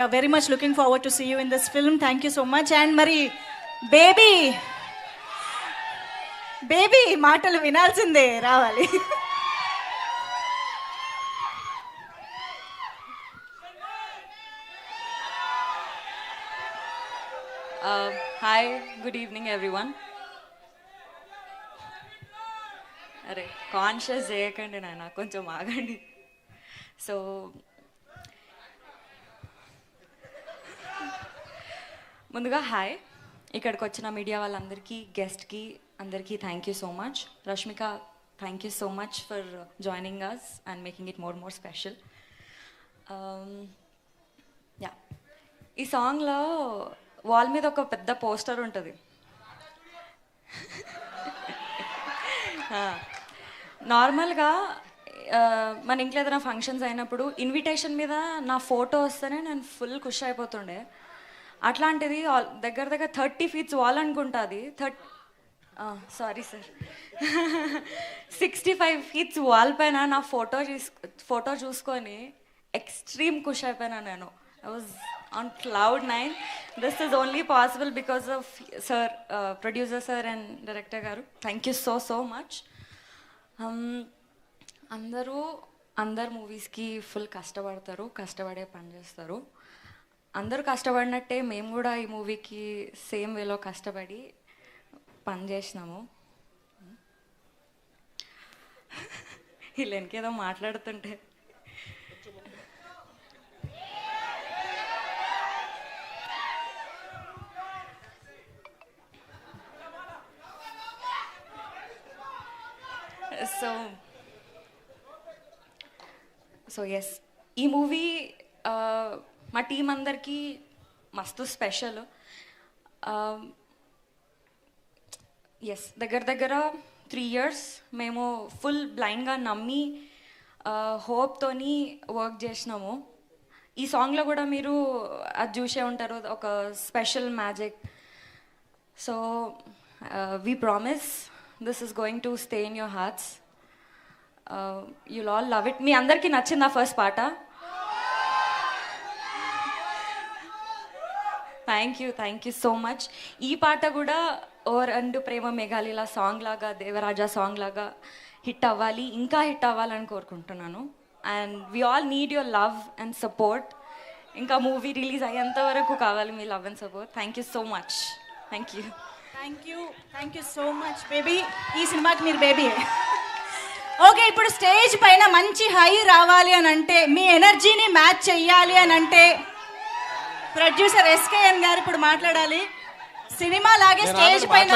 Very much looking forward to see you in this film. Thank you so much. And Mari, baby, మాటలు వినాల్సిందే రావాలి. Hi, good evening everyone. అరే conscious చేయకండి నాయన, కొంచెం ఆగండి. సో ముందుగా హాయ్, ఇక్కడికి వచ్చిన మీడియా వాళ్ళందరికీ, గెస్ట్కి అందరికీ thank you so much. Rashmika, thank you so much for joining us and making it more special. Yeah, ఈ సాంగ్లో వాల్ మీద ఒక పెద్ద పోస్టర్ ఉంటుంది. నార్మల్గా మన ఇంట్లో ఏదైనా ఫంక్షన్స్ అయినప్పుడు ఇన్విటేషన్ మీద నా ఫోటో వస్తేనే నేను ఫుల్ ఖుషి అయిపోతుండే. అట్లాంటిది దగ్గర 30 feet వాల్ అనుకుంటుంది. సారీ సార్, 65 feet వాల్ పైన నా ఫోటో చూసుకొని ఎక్స్ట్రీమ్ ఖుషి అయిపోయినా నేను. I was on cloud 9. This is only possible because of sir, producer sir and director గారు. Thank you so much. అందరు మూవీస్కి ఫుల్ కష్టపడతారు, కష్టపడే పని చేస్తారు. అందరూ కష్టపడినట్టే మేము కూడా ఈ మూవీకి సేమ్ వేలో కష్టపడి పని చేసినాము. వీళ్ళెనకేదో మాట్లాడుతుంటే సో ఎస్, ఈ మూవీ మా టీం అందరికీ మస్తు స్పెషల్. ఎస్, దగ్గర 3 years మేము ఫుల్ బ్లైండ్గా నమ్మి హోప్తోని వర్క్ చేసినాము. ఈ సాంగ్లో కూడా మీరు అది చూసే ఉంటారు, ఒక special magic. So we promise this is going to stay in your hearts. You'll all love it. మీ అందరికీ నచ్చిందా ఫస్ట్ పాట? Thank you so much. ఈ పాట కూడా ఓ రెండు ప్రేమ మేఘాలిలా సాంగ్ లాగా, దేవరాజా సాంగ్ లాగా హిట్ అవ్వాలి, ఇంకా హిట్ అవ్వాలని కోరుకుంటున్నాను. And we all need your love and support. ఇంకా మూవీ రిలీజ్ అయ్యేంత వరకు కావాలి మీ love and support. Thank you so much. Thank you so much baby. ఈ సినిమాకి మీరు బేబీ. ఓకే, ఇప్పుడు స్టేజ్ పైన మంచి హై రావాలి అని అంటే, మీ ఎనర్జీని మ్యాచ్ చెయ్యాలి అని అంటే ప్రొడ్యూసర్ SKN గారు ఇప్పుడు మాట్లాడాలి. సినిమా లాగే స్టేజ్ పైన